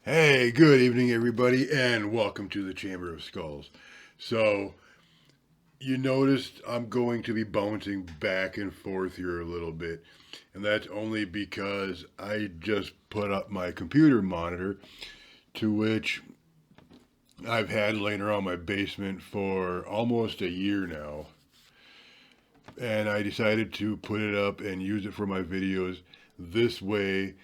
Hey, good evening, everybody, and welcome to the Chamber of Skulls. So, you noticed I'm going to be bouncing back and forth here a little bit, and that's only because I just put up my computer monitor, to which I've had laying around my basement for almost a year now, and I decided to put it up and use it for my videos. This way,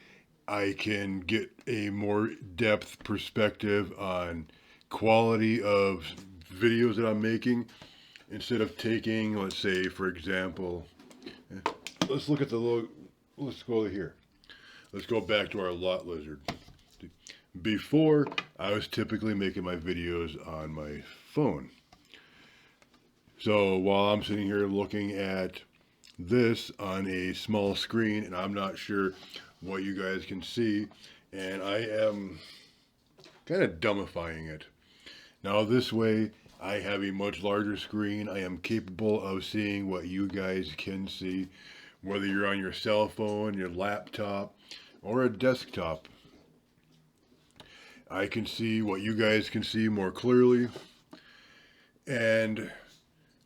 I can get a more depth perspective on quality of videos that I'm making instead of taking, let's say, for example, let's look at the logo. Let's go here. Let's go back to our lot lizard. Before, I was typically making my videos on my phone. So while I'm sitting here looking at this on a small screen, and I'm not sure what you guys can see, and I am kind of dumbifying it. Now, this way, I have a much larger screen. I am capable of seeing what you guys can see, whether you're on your cell phone, your laptop, or a desktop. I can see what you guys can see more clearly, and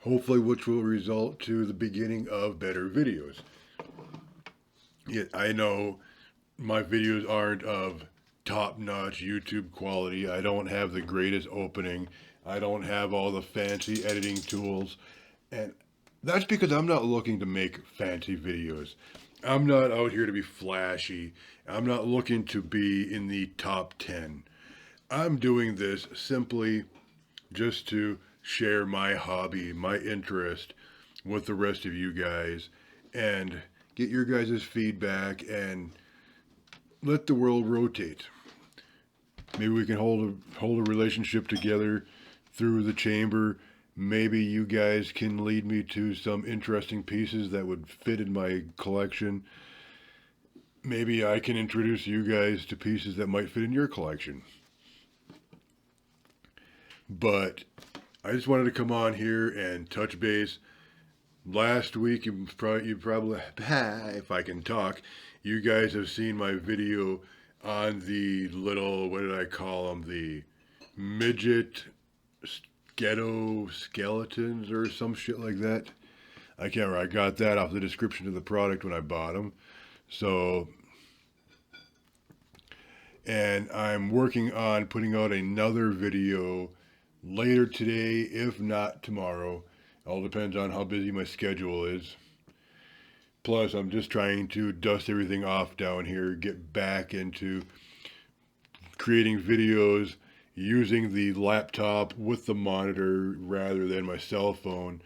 hopefully, which will result to the beginning of better videos. Yet, I know my videos aren't of top notch YouTube quality. I don't have the greatest opening. I don't have all the fancy editing tools. And that's because I'm not looking to make fancy videos. I'm not out here to be flashy. I'm not looking to be in the top 10. I'm doing this simply just to share my hobby, my interest with the rest of you guys and get your guys' feedback and let the world rotate. Maybe we can hold a relationship together through the chamber. Maybe you guys can lead me to some interesting pieces that would fit in my collection. Maybe I can introduce you guys to pieces that might fit in your collection. But I just wanted to come on here and touch base. Last week, you probably if I can talk, you guys have seen my video on the little, what did I call them, the midget ghetto skeletons or some shit like that. I can't remember. I got that off the description of the product when I bought them. So, and I'm working on putting out another video later today, if not tomorrow. All depends on how busy my schedule is. Plus, I'm just trying to dust everything off down here, get back into creating videos using the laptop with the monitor rather than my cell phone,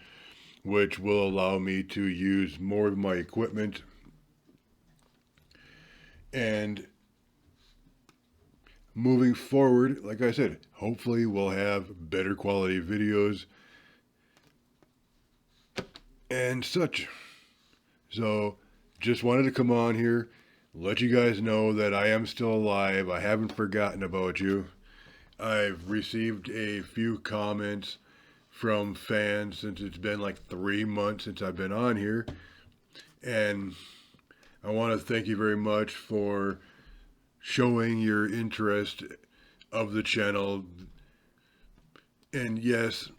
which will allow me to use more of my equipment. And moving forward, like I said, hopefully we'll have better quality videos and such. So, just wanted to come on here, let you guys know that I am still alive. I haven't forgotten about you. I've received a few comments from fans since it's been like 3 months since I've been on here. And I want to thank you very much for showing your interest of the channel. And yes,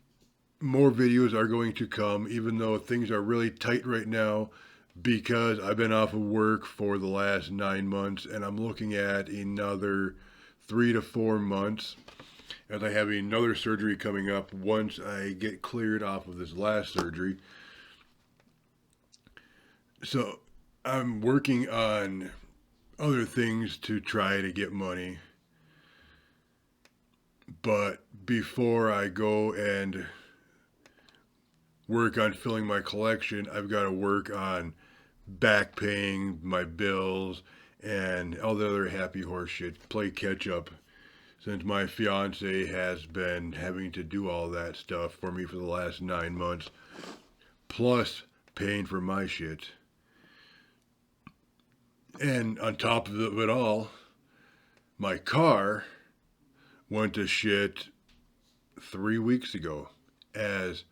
more videos are going to come, even though things are really tight right now because I've been off of work for the last 9 months and I'm looking at another 3 to 4 months as I have another surgery coming up once I get cleared off of this last surgery. So I'm working on other things to try to get money. But before I go and work on filling my collection, I've got to work on back paying my bills and all the other happy horse shit, play catch up. Since my fiance has been having to do all that stuff for me for the last 9 months, plus paying for my shit. And on top of it all, my car went to shit 3 weeks ago as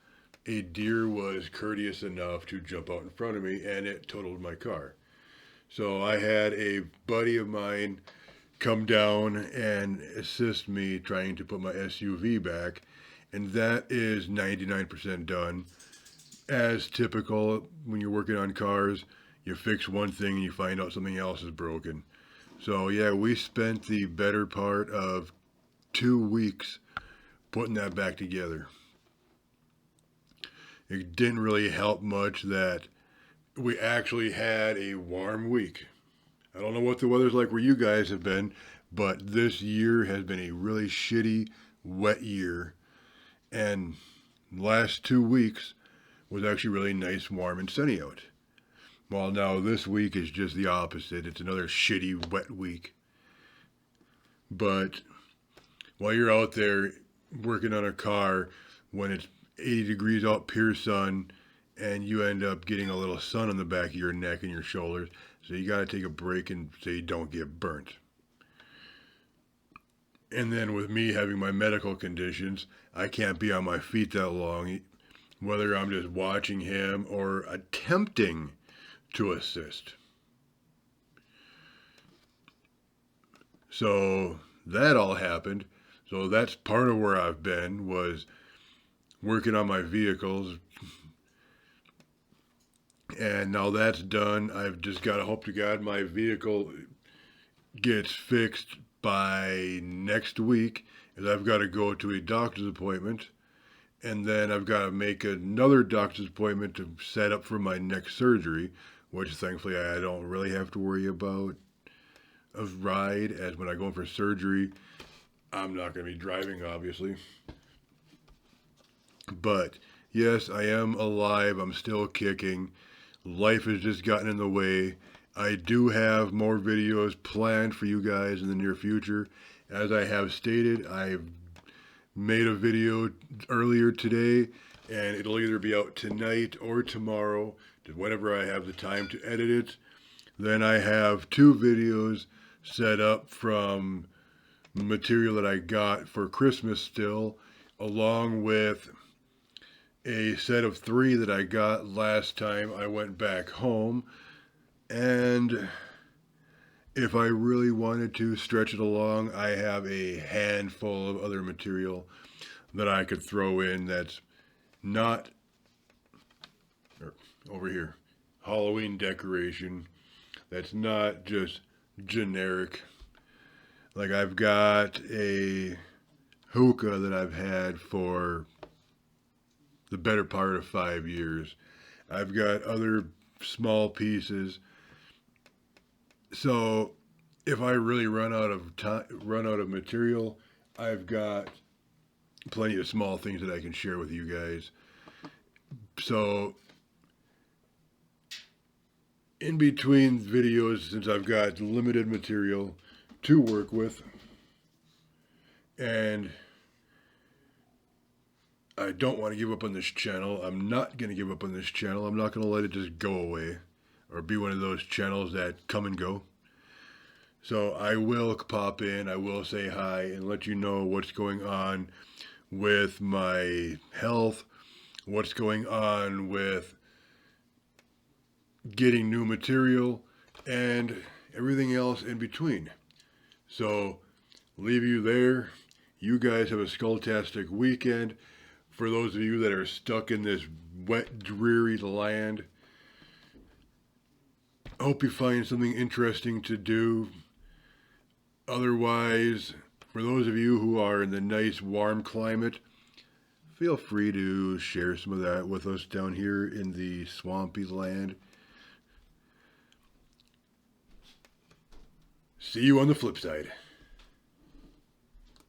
a deer was courteous enough to jump out in front of me and it totaled my car. So I had a buddy of mine come down and assist me trying to put my SUV back, and that is 99% done. As typical, when you're working on cars, you fix one thing and you find out something else is broken. So yeah, we spent the better part of 2 weeks putting that back together. It didn't really help much that we actually had a warm week. I don't know what the weather's like where you guys have been, but this year has been a really shitty, wet year. And last 2 weeks was actually really nice, warm, and sunny out. Well, now this week is just the opposite. It's another shitty, wet week. But while you're out there working on a car, when it's 80 degrees out, pure sun, and you end up getting a little sun on the back of your neck and your shoulders, so you got to take a break and so you don't get burnt. And then with me having my medical conditions, I can't be on my feet that long, whether I'm just watching him or attempting to assist. So that all happened. So that's part of where I've been, was working on my vehicles. And now that's done. I've just got to hope to God my vehicle gets fixed by next week, as I've got to go to a doctor's appointment. And then I've got to make another doctor's appointment to set up for my next surgery, which thankfully I don't really have to worry about a ride, as when I go in for surgery, I'm not going to be driving, obviously. But yes, I am alive. I'm still kicking. Life has just gotten in the way. I do have more videos planned for you guys in the near future. As I have stated, I've made a video earlier today, and it'll either be out tonight or tomorrow, whenever I have the time to edit it. Then I have 2 videos set up from material that I got for Christmas still, along with a set of 3 that I got last time I went back home. And if I really wanted to stretch it along, I have a handful of other material that I could throw in that's not, over here, Halloween decoration, that's not just generic. Like, I've got a hookah that I've had for the better part of 5 years. I've got other small pieces. So if I really run out of material, I've got plenty of small things that I can share with you guys. So in between videos, since I've got limited material to work with, and I don't want to give up on this channel. I'm not going to give up on this channel. I'm not going to let it just go away or be one of those channels that come and go. So I will pop in, I will say hi and let you know what's going on with my health, what's going on with getting new material, and everything else in between. So leave you there. You guys have a skulltastic weekend. For those of you that are stuck in this wet, dreary land, hope you find something interesting to do. Otherwise, for those of you who are in the nice, warm climate, feel free to share some of that with us down here in the swampy land. See you on the flip side.